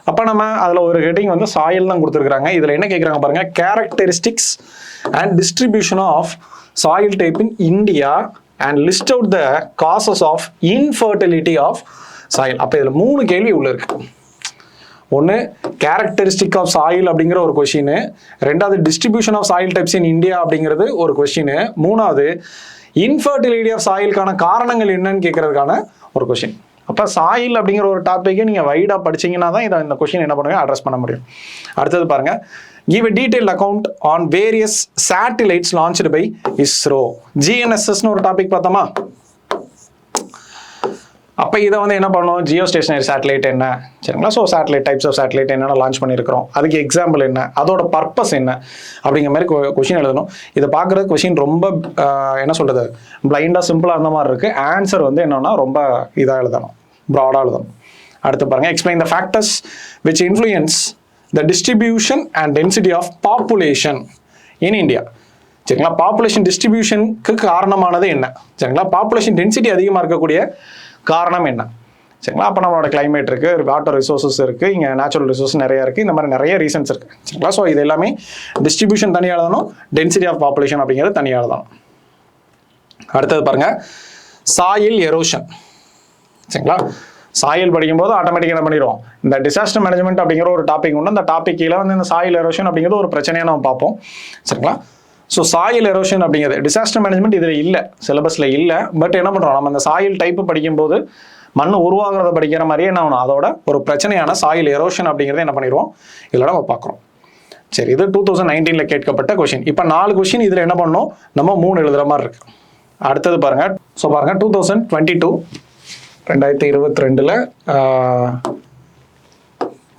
அப்போ நம்ம அதில் ஒரு ஹெட்டிங் வந்து சாயில் தான் கொடுத்துருக்காங்க. இதில் என்ன கேட்குறாங்க பாருங்கள், characteristics and distribution of soil type in India and list out the causes of infertility of soil. அப்போ இதில் 3 கேள்வி உள்ள இருக்கு. ஒன்று கேரக்டரிஸ்டிக் ஆஃப் சாயில் அப்படிங்கிற ஒரு கொஷின், ரெண்டாவது distribution of soil types in India அப்படிங்கிறது ஒரு கொஷின், மூணாவது இன்ஃபர்டிலிட்டி ஆஃப் சாயிலுக்கான காரணங்கள் என்னன்னு கேட்கறதுக்கான ஒரு கொஷின். அப்போ சாயில் அப்படிங்கிற ஒரு டாப்பிக்கை நீங்கள் வைடாக படிச்சிங்கன்னா தான் இந்த கொஷின் என்ன பண்ணுங்க அட்ரஸ் பண்ண முடியும். அடுத்தது பாருங்கள், give a detailed account on various satellites launched by ISRO. GNSS ஒரு டாபிக் பார்த்தோமா? அப்போ இதை வந்து என்ன பண்ணணும், ஜியோ ஸ்டேஷனரி சேட்டலைட் என்ன, சரிங்களா? So satellite types of satellite என்னென்ன லான்ச் பண்ணியிருக்கிறோம், அதுக்கு எக்ஸாம்பிள் என்ன, அதோட பர்பஸ் என்ன அப்படிங்கிற மாதிரி கொஷின் எழுதணும். இதை பார்க்குறது கொஷின் ரொம்ப என்ன சொல்கிறது, பிளைண்டாக சிம்பிளாக இருந்த மாதிரி இருக்குது. ஆன்சர் வந்து என்னென்னா ரொம்ப இதாக எழுதணும், ப்ராடாக எழுதணும். அடுத்து பாருங்கள், explain the factors which influence the distribution and density of population in India. சரிங்களா? பாப்புலேஷன் டிஸ்ட்ரிபியூஷனுக்கு காரணமானது என்ன, சரிங்களா? பாப்புலேஷன் டென்சிட்டி அதிகமாக இருக்கக்கூடிய காரணம் என்ன, சரிங்களா? அப்போ நம்மளோட கிளைமேட் இருக்குது, வாட்டர் ரிசோர்ஸஸ் இருக்குது, இங்கே நேச்சுரல் ரிசோர்ஸ் நிறையா இருக்குது, இந்த மாதிரி நிறைய ரீசன்ஸ் இருக்குது, சரிங்களா? ஸோ இது எல்லாமே டிஸ்ட்ரிபியூஷன் தனியாக எழுதணும், டென்சிட்டி ஆஃப் பாப்புலேஷன் அப்படிங்கிறது தனியாக எழுதணும். அடுத்தது பாருங்கள், சாயில் எரோஷன். சரிங்களா? சாயில் படிக்கும்போது ஆட்டோமேட்டிக்காக என்ன பண்ணிடுவோம், இந்த டிசாஸ்டர் மேனேஜ்மெண்ட் அப்படிங்கிற ஒரு டாபிக் உண்டு. அந்த டாபிக் கீழே வந்து இந்த சாயில் எரோஷன் அப்படிங்கிறது ஒரு பிரச்சனையாக நம்ம பார்ப்போம். சரிங்களா? ஸோ சாயில் எரோஷன் அப்படிங்கிறது டிசாஸ்டர் மேனேஜ்மெண்ட் இதில் இல்லை, சிலபஸில் இல்லை. பட் என்ன பண்ணுறோம், நம்ம அந்த சாயில் டைப்பு படிக்கும்போது மண் உருவாகிறத படிக்கிற மாதிரியே என்ன ஆகணும், அதோட ஒரு பிரச்சனையான சாயில் எரோஷன் அப்படிங்கிறத என்ன பண்ணிடுவோம் இதில் நம்ம பார்க்குறோம். சரி, இது 2019 கேட்கப்பட்ட கொஷின். இப்போ 4 கொஷின் இதில் என்ன பண்ணோம், நம்ம 3 எழுதுகிற மாதிரி இருக்கு. அடுத்தது பாருங்கள், ஸோ பாருங்கள் 2022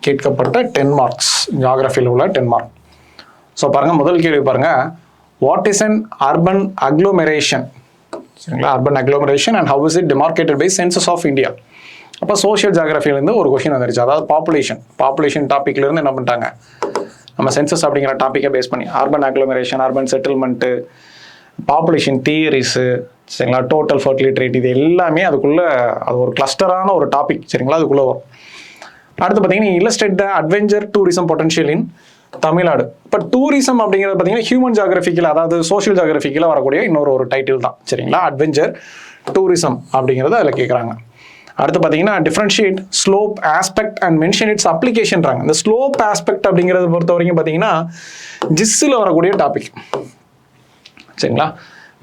கேட்கப்பட்ட 10 மார்க்ஸ், ஜியாகிரஃபியில் உள்ள 10 மார்க். ஸோ பாருங்கள், முதல் கேள்வி பாருங்கள், what is an urban agglomeration? சரிங்களா? Urban agglomeration and how is it demarcated by census of India. அப்போ சோஷியல் ஜியாகிரஃபிலேருந்து ஒரு கொஷின் வந்துருச்சு. அதாவது பாப்புலேஷன் டாப்பிக்லேருந்து என்ன பண்ணிட்டாங்க, நம்ம சென்சஸ் அப்படிங்கிற டாப்பிக்கை பேஸ் பண்ணி urban அக்ளோமெரேஷன், urban settlement, population theories, சரிங்களா, டோட்டல் ஃபர்டிலிட்டி ரேட், இது எல்லாமே அதுக்குள்ளே அது ஒரு கிளஸ்டரான ஒரு டாபிக். சரிங்களா? அதுக்குள்ளே வரும். அடுத்து பார்த்தீங்கன்னா இல்லஸ்ட்ரேட் த அட்வென்ச்சர் டூரிசம் பொட்டன்ஷியல் இன் தமிழ்நாடு. இப்போ டூரிசம் அப்படிங்கிறது பார்த்தீங்கன்னா ஹியூமன் ஜியாகிரபிக்கில், அதாவது சோஷியல் ஜியாகிரபிக்கில் வரக்கூடிய இன்னொரு டைட்டில் தான். சரிங்களா? அட்வென்ச்சர் டூரிசம் அப்படிங்கிறது அதில் கேட்குறாங்க. அடுத்து பார்த்தீங்கன்னா differentiate slope aspect and mention its அப்ளிகேஷன்றாங்க. இந்த ஸ்லோப் ஆஸ்பெக்ட் அப்படிங்கிறத பொறுத்த வரைக்கும் பார்த்தீங்கன்னா ஜிஸ்ஸில் வரக்கூடிய டாபிக். சரிங்களா?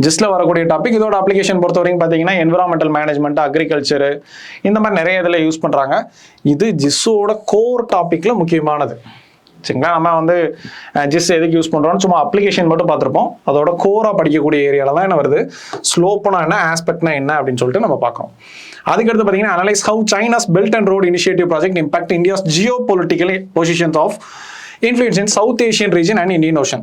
ஜிஸ்டில் வரக்கூடிய டாபிக். இதோட அப்ளிகேஷன் பொறுத்த வரைக்கும் பார்த்தீங்கன்னா என்விரான்மெண்டல் மேனேஜ்மெண்ட், அக்ரிகல்ச்சரு, இந்த மாதிரி நிறைய இதில் யூஸ் பண்ணுறாங்க. இது ஜிஸ்ஸோட கோர் டாப்பிக்கில் முக்கியமானது. சரிங்களா? நம்ம வந்து ஜிஸ் எதுக்கு யூஸ் பண்ணுறோம்னு சும்மா அப்ளிகேஷன் மட்டும் பார்த்துருப்போம். அதோட கோராக படிக்கக்கூடிய ஏரியாவில் தான் என்ன வருது, ஸ்லோப்னா என்ன, ஆஸ்பெக்ட்னா என்ன அப்படின்னு சொல்லிட்டு நம்ம பார்க்குறோம். அதுக்கடுத்து பார்த்தீங்கன்னா analyse how China's belt and road initiative project impact India's geo political positions of influence in south Asian region and Indian ocean.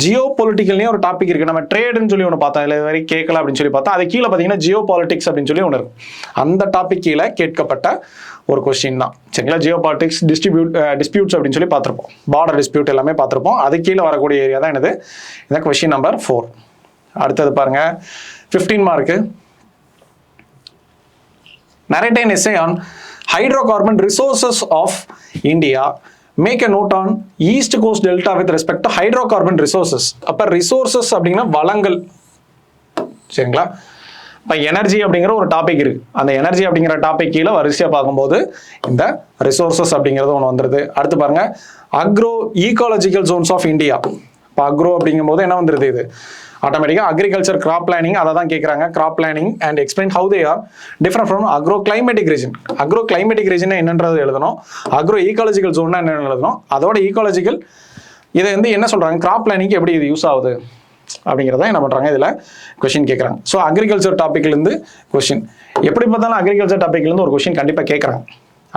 Geo பொலிட்டிக்கல்னே ஒரு டாபிக் இருக்குது. நம்ம ட்ரேடுன்னு சொல்லி ஒன்று பார்த்தோம், இல்லை வரை கேட்கல அப்படின்னு சொல்லி பார்த்தா அது கீழே பார்த்தீங்கன்னா ஜியோ பாலிட்டிக்ஸ் அப்படின்னு சொல்லி ஒன்று இருக்கும். அந்த டாபிக் கீழே கேட்கப்பட்ட ஒரு கொஸ்டின் தான். சரிங்களா? ஜியோ பாலிட்டிக்ஸ், டிஸ்பியூட்ஸ் அப்படின்னு சொல்லி பார்த்துருப்போம், பார்டர் டிஸ்பியூட் எல்லாமே பார்த்துருப்போம். அது கீழே வரக்கூடிய ஏரியா தான் என்னது, இந்த கொஸ்டின் நம்பர் 4. அடுத்தது பாருங்க, 15 mark. narrate an essay on hydrocarbon resources of India. Make a note on East Coast Delta with respect to hydrocarbon resources. அப்போ resources அப்படின்னா வளங்கள். சரிங்களா? இப்போ எனர்ஜி அப்படிங்கிற ஒரு டாபிக் இருக்கு. அந்த எனர்ஜி அப்படிங்கிற டாபிக் கீழே வரிசையாக பார்க்கும்போது இந்த ரிசோர்சஸ் அப்படிங்கிறது ஒன்று வந்துடுது. அடுத்து பாருங்க, agro ecological zones of India. இப்போ அக்ரோ அப்படிங்கும்போது என்ன வந்துடுது, இது ஆட்டோமேட்டிக்காக அக்ரிகல்ச்சர், கிராப் பிளானிங், அதை தான் கேட்குறாங்க. Crop planning and explain how they are different from agro climatic region. Agro climatic region என்னன்றது எழுதணும். அக்ரோ ஈகாலஜிக்கல் ஜோன்னா என்னென்னு எழுதணும். அதோட ஈகாலஜிக்கல் இதை வந்து என்ன சொல்கிறாங்க, கிராப் பிளானிங்க்கு எப்படி இது யூஸ் ஆகுது அப்படிங்கிறத என்ன பண்ணுறாங்க, இதில் கொஷின் கேட்குறாங்க. ஸோ அக்ரிகல்ச்சர் டாப்பிக்லேருந்து கொஷின் எப்படி பார்த்தாலும் அக்ரிகல்ச்சர் டாப்பிக்லேருந்து ஒரு கொஷின் கண்டிப்பாக கேட்குறாங்க.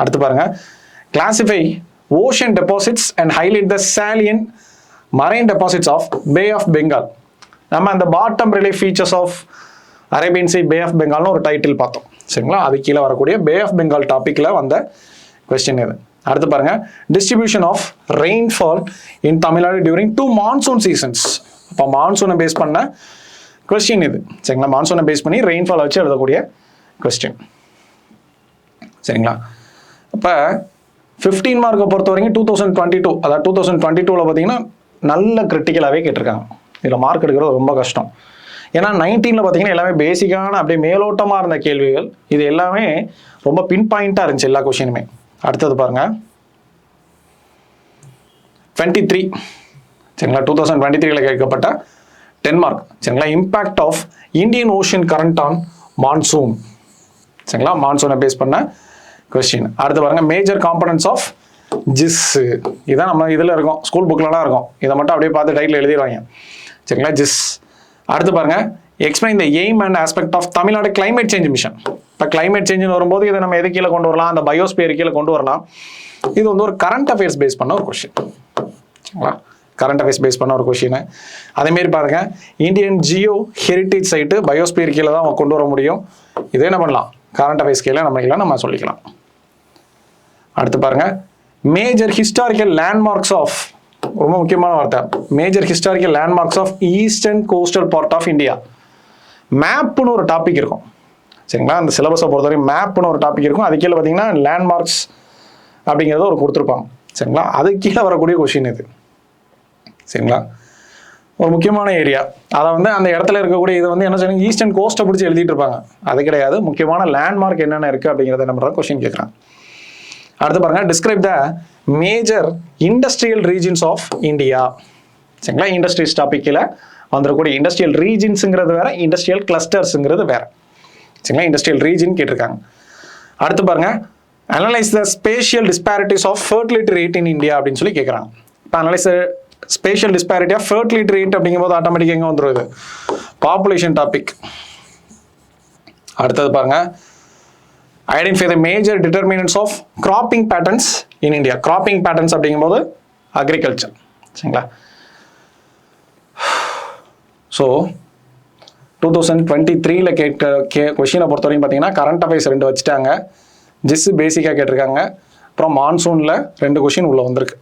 அடுத்து பாருங்கள், classify ocean deposits and highlight the salient marine deposits of bay of Bengal. நம்ம அந்த bottom relief features of Arabian sea bay of பெங்கால்னு ஒரு டைட்டில் பார்த்தோம். சரிங்களா? அது கீழே வரக்கூடிய பே ஆஃப் பெங்கால் டாப்பிக்கில் வந்த கொஸ்டின் இது. அடுத்து பாருங்க, distribution of rainfall in Tamil Nadu during 2 monsoon seasons. அப்போ மான்சூனை பேஸ் பண்ண கொஸ்டின் இது. சரிங்களா? மான்சூனை பேஸ் பண்ணி ரெயின்ஃபால் வச்சு எழுதக்கூடிய கொஸ்டின். சரிங்களா? இப்போ 15 மார்க்கை பொறுத்த வரைக்கும் 2022, அதாவது 2022 பார்த்தீங்கன்னா நல்ல கிரிட்டிக்கலாகவே கேட்டிருக்காங்க. இதில் மார்க் எடுக்கிறது ரொம்ப கஷ்டம். ஏன்னா 19 பார்த்தீங்கன்னா எல்லாமே பேசிக்கான அப்படியே மேலோட்டமாக இருந்த கேள்விகள். இது எல்லாமே ரொம்ப பின் பாயிண்ட்டாக இருந்துச்சு எல்லா கொஷினுமே. அடுத்தது பாருங்க 23, சரிங்களா, 2023 கேட்கப்பட்ட 10 மார்க், சரிங்களா, impact of Indian ocean current on monsoon, சரிங்களா, மான்சூனை பேஸ் பண்ண கொஸ்டின். அடுத்து பாருங்க மேஜர் காம்பனன்ட்ஸ் ஆஃப் ஜிஸ். இதான் நம்ம இதில் இருக்கும், ஸ்கூல் புக்கிலலாம் இருக்கும். இதை மட்டும் அப்படியே பார்த்து டைட்டில் எழுதிடுவாங்க, சரிங்களா, ஜிஸ். அடுத்து பாருங்க explain the aim and aspect of Tamil Nadu climate change mission. இப்போ கிளைமேட் சேஞ்சுன்னு வரும்போது இதை நம்ம எது கீழே கொண்டு வரலாம், அந்த பயோஸ்பியர் கீழே கொண்டு வரலாம். இது வந்து ஒரு கரண்ட் அஃபேர்ஸ் பேஸ் பண்ண ஒரு கொஸ்டின், சரிங்களா, கரண்ட் அஃபேர்ஸ் பேஸ் பண்ண ஒரு கொஸ்டின். அதேமாரி பாருங்க Indian geo heritage site biosphere கீழே தான் கொண்டு வர முடியும். இதே என்ன பண்ணலாம், கரண்ட் அஃபேர்ஸ் கீழே நம்ம சொல்லிக்கலாம். அடுத்து பாருங்க மேஜர் ஹிஸ்டாரிக்கல் லேண்ட்மார்க்ஸ் ஆஃப், ரொம்ப முக்கியமான வார்த்தை, major historical landmarks of eastern coastal part of India. மேப்னு ஒரு டாபிக் இருக்கும், சரிங்களா, அந்த சிலபஸை பொறுத்தவரைக்கும் மேப்னு ஒரு டாபிக் இருக்கும். அது கீழே பார்த்தீங்கன்னா லேண்ட்மார்க்ஸ் அப்படிங்கிறத ஒரு கொடுத்துருப்பாங்க, சரிங்களா, அது கீழே வரக்கூடிய கொஷின் இது, சரிங்களா. ஒரு முக்கியமான ஏரியா, அதை வந்து அந்த இடத்துல இருக்கக்கூடிய இது வந்து என்ன செய்யணும், ஈஸ்டர்ன் கோஸ்ட்டை பிடிச்சி எழுதிட்டு இருப்பாங்க. அது கிடையாது, முக்கியமான லேண்ட்மார்க் என்னென்ன இருக்குது அப்படிங்கிறத நம்ம கொஸ்டின் கேட்குறாங்க. அடுத்து பாருங்க describe the major industrial regions of India, சரிங்களா. இண்டஸ்ட்ரீஸ் டாபிக்கில் வந்துடக்கூடிய இண்டஸ்ட்ரியல் ரீஜன்ஸுங்கிறது வேற, இண்டஸ்ட்ரியல் கிளஸ்டர்ஸுங்கிறது வேற, சரிங்களா. இண்டஸ்ட்ரியல் ரீஜன் கேட்டிருக்காங்க. அடுத்து பாருங்க analyse the spatial disparities of fertility rate in India அப்படின்னு சொல்லி கேட்குறாங்க. இப்போ analyse spatial disparity of fertility rate அப்படிங்கும்போது ஆட்டோமேட்டிக்காக எங்கே வந்துடும், இது பாப்புலேஷன் டாபிக். அடுத்தது பாருங்க identify the major determinants of cropping patterns in India. Cropping patterns அப்படிங்கும்போது அக்ரிகல்ச்சர், சரிங்களா. ஸோ 2023 கொஷினை பொறுத்த வரைக்கும் பார்த்தீங்கன்னா கரண்ட் அஃபேர்ஸ் 2 வச்சுட்டாங்க, ஜிஸ் பேசிக்காக கேட்டிருக்காங்க, அப்புறம் மான்சூனில் 2 கொஷின் உள்ளே வந்திருக்கு,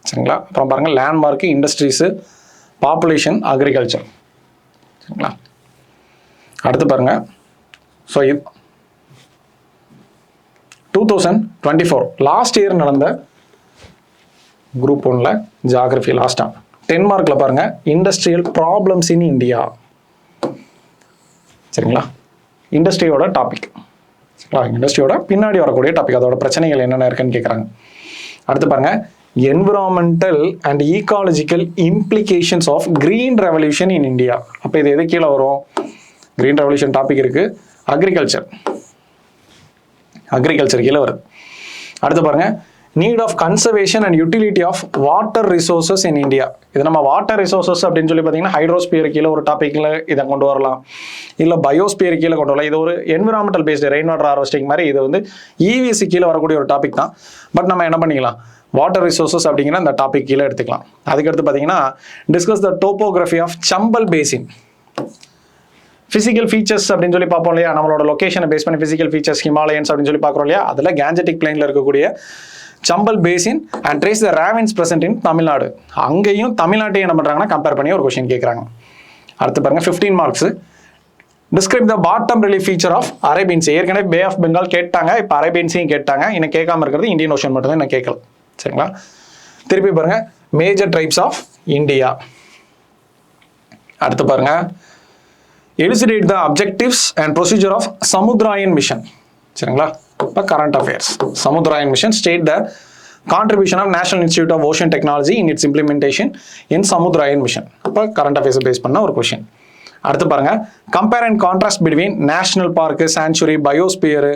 சரிங்களா. அப்புறம் பாருங்கள் லேண்ட்மார்க்கு, இண்டஸ்ட்ரீஸு, பாப்புலேஷன், அக்ரிகல்ச்சர், சரிங்களா. அடுத்து பாருங்கள் ஸோ 2024 லாஸ்ட் இயர் நடந்த குரூப் 1ல் ஜியாகிரஃபி லாஸ்ட்டாக 10 மார்க்கில் பாருங்கள் இண்டஸ்ட்ரியல் ப்ராப்ளம்ஸ் இன் இந்தியா, சரிங்களா. இண்டஸ்ட்ரியோட டாபிக், சரிங்களா, இண்டஸ்ட்ரியோட பின்னாடி வரக்கூடிய டாபிக், அதோட பிரச்சனைகள் என்னென்ன இருக்குன்னு கேட்குறாங்க. அடுத்து பாருங்கள் environmental and ecological implications of green revolution in India. அப்போ இது எது கீழே வரும், கிரீன் ரெவல்யூஷன் டாபிக் இருக்குது, அக்ரிகல்ச்சர் கீழே வருது. அடுத்து பாருங்க need of conservation and utility of water resources in India. இது நம்ம வாட்டர் ரிசோர்சஸ் அப்படின்னு சொல்லி பார்த்தீங்கன்னா ஹைட்ரோஸ்பியர் கீழே ஒரு டாப்பிக்கில் இதை கொண்டு வரலாம், இல்லை பயோஸ்பியர் கீழே கொண்டு வரலாம். இது ஒரு environmental based rain water harvesting மாதிரி, இது வந்து இவிஎஸ்சி கீழே வரக்கூடிய ஒரு டாபிக் தான். பட் நம்ம என்ன பண்ணிக்கலாம், வாட்டர் ரிசோர்சஸ் அப்படிங்கிற அந்த டாபிக் கீழே எடுத்துக்கலாம். அதுக்கடுத்து பார்த்தீங்கன்னா discuss the topography of Chambal basin. Physical features அப்படின்னு சொல்லி பார்ப்போம் இல்லையா, நம்மளோட லொகேஷனை பேஸ் பண்ணி ஃபிசிக்கல் ஃபீச்சர்ஸ் ஹிமாலயன்ஸ் அப்படின்னு சொல்லி பார்க்குறோம் இல்லையா, அதில் கேஞ்சட்டிக் பிளைனில் இருக்கக்கூடிய Chambal basin and trace the ravines present in Tamil Nadu. அங்கேயும் தமிழ்நாட்டையும் என்ன பண்ணுறாங்கன்னா கம்பேர் பண்ணி ஒரு கொஸ்டின் கேட்குறாங்க. அடுத்து பாருங்க 15 marks describe the bottom relief feature of Arabians. ஏற்கனவே பே ஆஃப் பெங்கால் கேட்டாங்க, இப்போ அரேபியன்ஸையும் கேட்டாங்க, இன்னும் கேட்காம இருக்கிறது இந்தியன் ஓஷன் மட்டும் தான் இன்னும் கேட்கல, சரிங்களா. திருப்பி பாருங்க மேஜர் ட்ரைப்ஸ் ஆஃப் இந்தியா. அடுத்து பாருங்க elucidate the objectives and procedure of Samudrayaan mission, சரிங்களா. இப்போ current affairs Samudrayaan mission state the contribution of national institute of ocean technology in its implementation in Samudrayaan mission. இப்போ கரண்ட் அஃபேர்ஸ் பேஸ் பண்ண ஒரு question. அடுத்து பாருங்க compare and contrast between national park, sanctuary, biosphere,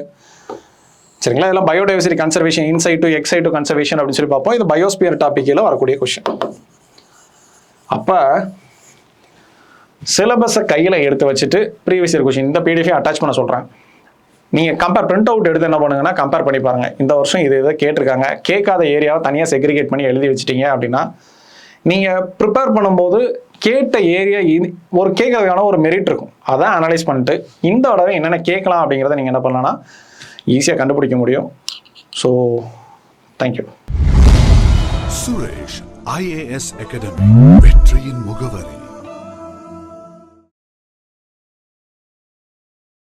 சரிங்களா. இதெல்லாம் biodiversity conservation, in situ ex situ conservation அப்படின்னு சொல்லி பார்ப்போம். இது பயோஸ்பியர் டாபிக்கில் வரக்கூடிய கொஷின். அப்போ சிலபஸை கையில் எடுத்து வச்சுட்டு ப்ரீவியஸ் இயர் கொஷின் இந்த பிடிஎஃபை அட்டாச் பண்ண சொல்கிறேன். நீங்கள் கம்பேர் பிரிண்ட் அவுட் எடுத்து என்ன பண்ணுங்கன்னா கம்பேர் பண்ணி பாருங்கள். இந்த வருஷம் இது இதை கேட்டிருக்காங்க, கேட்காத ஏரியாவை தனியாக செக்ரிகேட் பண்ணி எழுதி வச்சிட்டீங்க அப்படின்னா நீங்கள் ப்ரிப்பேர் பண்ணும்போது கேட்ட ஏரியா ஒரு கேட்கறதுக்கான ஒரு மெரிட் இருக்கும். அதை அனலைஸ் பண்ணிட்டு இந்த தடவை என்னென்ன கேட்கலாம் அப்படிங்கிறத நீங்கள் என்ன பண்ணலாம்னா ஈஸியாக கண்டுபிடிக்க முடியும். So thank you. Suresh IAS academy, வெற்றியின் முகவரி.